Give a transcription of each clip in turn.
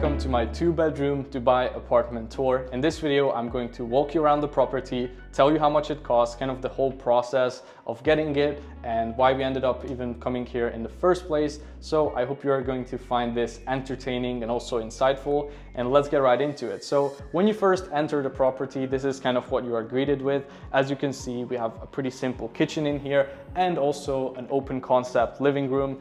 welcome to my 2-bedroom Dubai apartment tour. In this video, I'm going to walk you around the property, tell you how much it costs, kind of the whole process of getting it and why we ended up even coming here in the first place. So I hope you are going to find this entertaining and also insightful, and let's get right into it. So when you first enter the property, this is kind of what you are greeted with. As you can see, we have a pretty simple kitchen in here and also an open concept living room.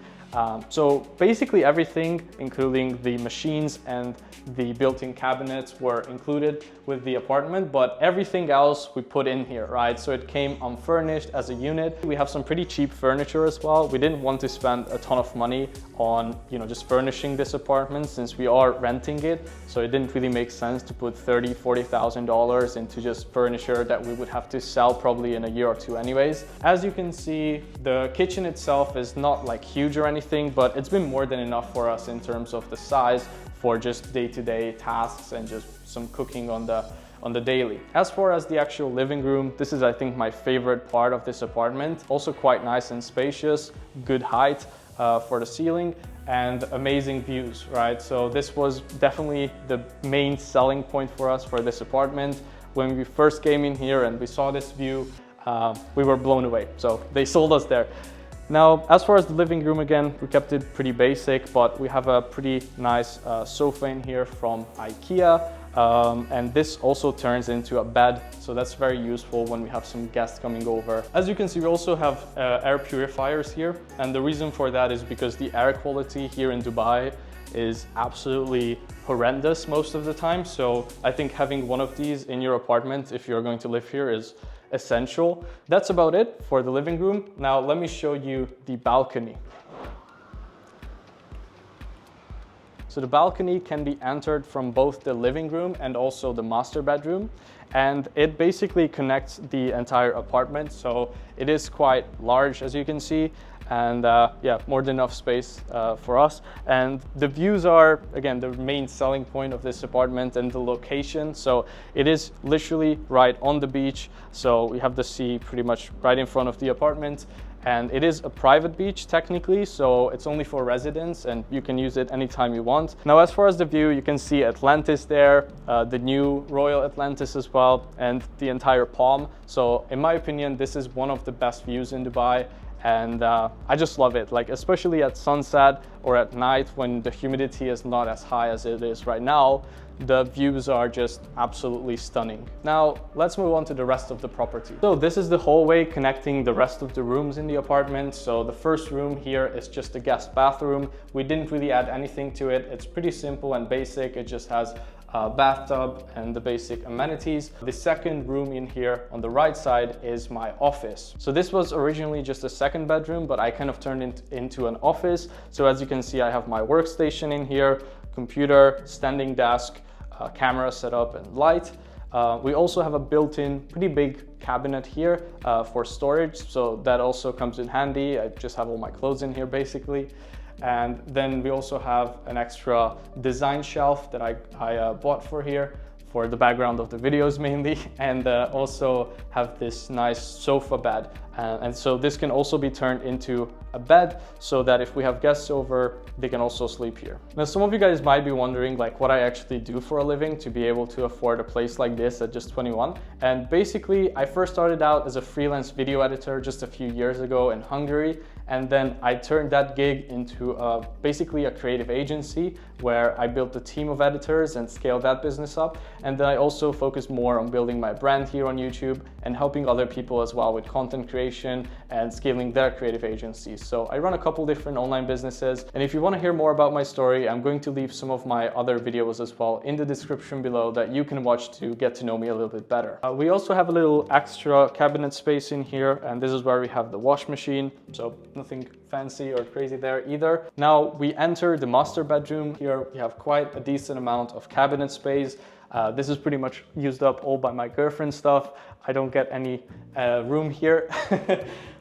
So basically everything, including the machines and the built-in cabinets, were included with the apartment, but everything else we put in here, right? So it came unfurnished as a unit. We have some pretty cheap furniture as well. We didn't want to spend a ton of money on, just furnishing this apartment since we are renting it. So it didn't really make sense to put $30,000, $40,000 into just furniture that we would have to sell probably in a year or two anyways. As you can see, the kitchen itself is not like huge or anything, but it's been more than enough for us in terms of the size for just day-to-day tasks and just some cooking on the daily. As far as the actual living room, this is, I think, my favorite part of this apartment. Also quite nice and spacious, good height for the ceiling, and amazing views, right? So this was definitely the main selling point for us for this apartment. When we first came in here and we saw this view, we were blown away. So they sold us there. Now, as far as the living room, again, we kept it pretty basic, but we have a pretty nice sofa in here from IKEA. And this also turns into a bed, so that's very useful when we have some guests coming over. As you can see, we also have air purifiers here, and the reason for that is because the air quality here in Dubai is absolutely horrendous most of the time. So I think having one of these in your apartment, if you're going to live here, is essential. That's about it for the living room. Now let me show you the balcony. So the balcony can be entered from both the living room and also the master bedroom, and it basically connects the entire apartment. So it is quite large, as you can see, and yeah, more than enough space for us. And the views are, again, the main selling point of this apartment, and the location. So it is literally right on the beach. So we have the sea pretty much right in front of the apartment. And it is a private beach technically, so it's only for residents and you can use it anytime you want. Now, as far as the view, you can see Atlantis there, the new Royal Atlantis as well, and the entire Palm. So in my opinion, this is one of the best views in Dubai. And I just love it, like especially at sunset or at night when the humidity is not as high as it is right now. The views are just absolutely stunning. Now let's move on to the rest of the property. So this is the hallway connecting the rest of the rooms in the apartment. So the first room here is just a guest bathroom. We didn't really add anything to it. It's pretty simple and basic. It just has a bathtub and the basic amenities. The second room in here on the right side is my office. So this was originally just a second bedroom, but I kind of turned it into an office. So as you can see, I have my workstation in here, computer, standing desk, camera setup, and light. We also have a built-in pretty big cabinet here for storage, so that also comes in handy. I just have all my clothes in here basically. And then we also have an extra design shelf that I bought for here for the background of the videos mainly, and also have this nice sofa bed. And so this can also be turned into a bed so that if we have guests over, they can also sleep here. Now, some of you guys might be wondering like what I actually do for a living to be able to afford a place like this at just 21. And basically, I first started out as a freelance video editor just a few years ago in Hungary. And then I turned that gig into basically a creative agency where I built a team of editors and scaled that business up. And then I also focused more on building my brand here on YouTube and helping other people as well with content creation and scaling their creative agencies. So I run a couple different online businesses. And if you want to hear more about my story, I'm going to leave some of my other videos as well in the description below that you can watch to get to know me a little bit better. We also have a little extra cabinet space in here, and this is where we have the wash machine. So nothing fancy or crazy there either. Now we enter the master bedroom. Here we have quite a decent amount of cabinet space. This is pretty much used up all by my girlfriend's stuff. I don't get any room here.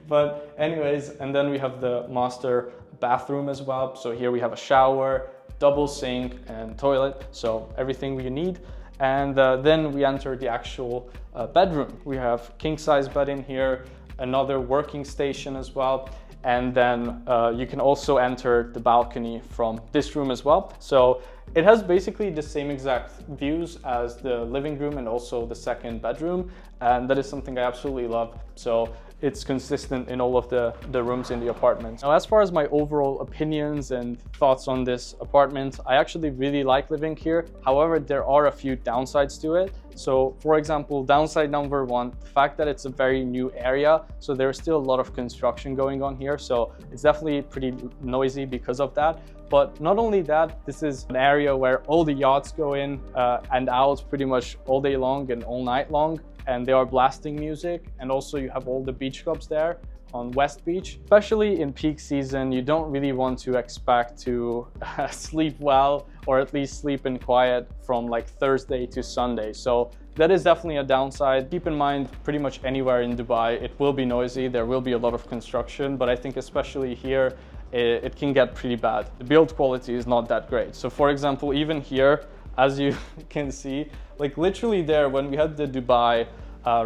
But anyways, and then we have the master bathroom as well. So here we have a shower, double sink, and toilet. So everything we need. And then we enter the actual bedroom. We have king size bed in here, another working station as well. And then you can also enter the balcony from this room as well. So it has basically the same exact views as the living room and also the second bedroom. And that is something I absolutely love. So it's consistent in all of the rooms in the apartment. Now, as far as my overall opinions and thoughts on this apartment, I actually really like living here. However, there are a few downsides to it. So for example, downside number one, the fact that it's a very new area. So there's still a lot of construction going on here. So it's definitely pretty noisy because of that. But not only that, this is an area where all the yachts go in and out pretty much all day long and all night long. And they are blasting music. And also you have all the beach clubs there on West Beach. Especially in peak season, you don't really want to expect to sleep well, or at least sleep in quiet from like Thursday to Sunday. So that is definitely a downside. Keep in mind, pretty much anywhere in Dubai, it will be noisy. There will be a lot of construction, but I think especially here, it can get pretty bad. The build quality is not that great. So for example, even here, as you can see, like literally there, when we had the Dubai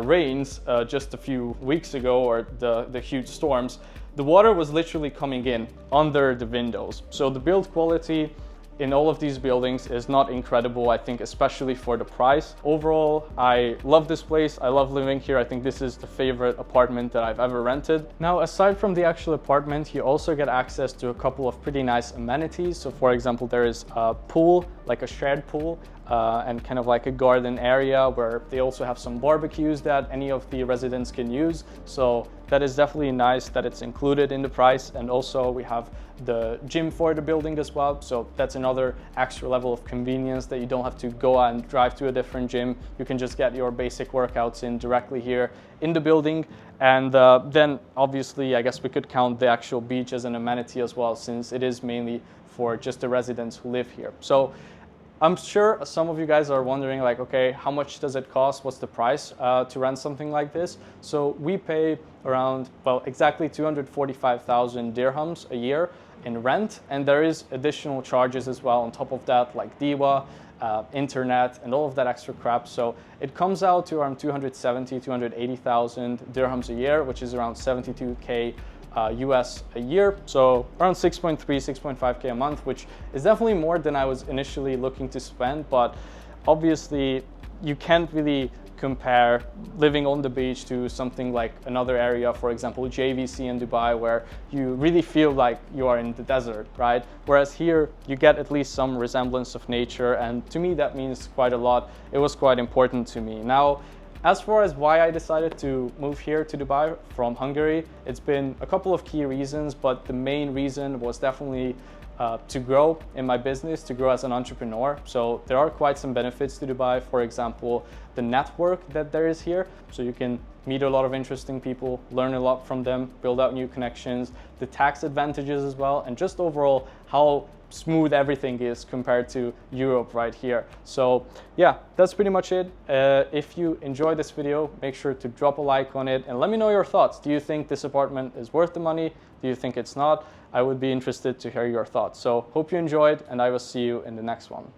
rains just a few weeks ago, or the huge storms, the water was literally coming in under the windows. So the build quality in all of these buildings is not incredible, I think, especially for the price. Overall, I love this place. I love living here. I think this is the favorite apartment that I've ever rented. Now, aside from the actual apartment, you also get access to a couple of pretty nice amenities. So for example, there is a pool, like a shared pool, and kind of like a garden area where they also have some barbecues that any of the residents can use. So that is definitely nice that it's included in the price. And also we have the gym for the building as well. So that's another extra level of convenience, that you don't have to go out and drive to a different gym. You can just get your basic workouts in directly here in the building. And then obviously, I guess we could count the actual beach as an amenity as well, since it is mainly for just the residents who live here. So I'm sure some of you guys are wondering, like, okay, how much does it cost? What's the price to rent something like this? So we pay around, well, exactly 245,000 dirhams a year in rent. And there is additional charges as well on top of that, like DIWA, internet, and all of that extra crap. So it comes out to around 280,000 dirhams a year, which is around 72K US a year, so around 6.5K a month, which is definitely more than I was initially looking to spend. But obviously you can't really compare living on the beach to something like another area, for example JVC in Dubai, where you really feel like you are in the desert, right? Whereas here you get at least some resemblance of nature, and to me that means quite a lot. It was quite important to me. Now, as far as why I decided to move here to Dubai from Hungary, it's been a couple of key reasons, but the main reason was definitely to grow in my business, to grow as an entrepreneur. So there are quite some benefits to Dubai. For example, the network that there is here. So you can meet a lot of interesting people, learn a lot from them, build out new connections, the tax advantages as well, and just overall how smooth everything is compared to Europe right here. So yeah, that's pretty much it. If you enjoyed this video, make sure to drop a like on it and let me know your thoughts. Do you think this apartment is worth the money? Do you think it's not? I would be interested to hear your thoughts. So hope you enjoyed, and I will see you in the next one.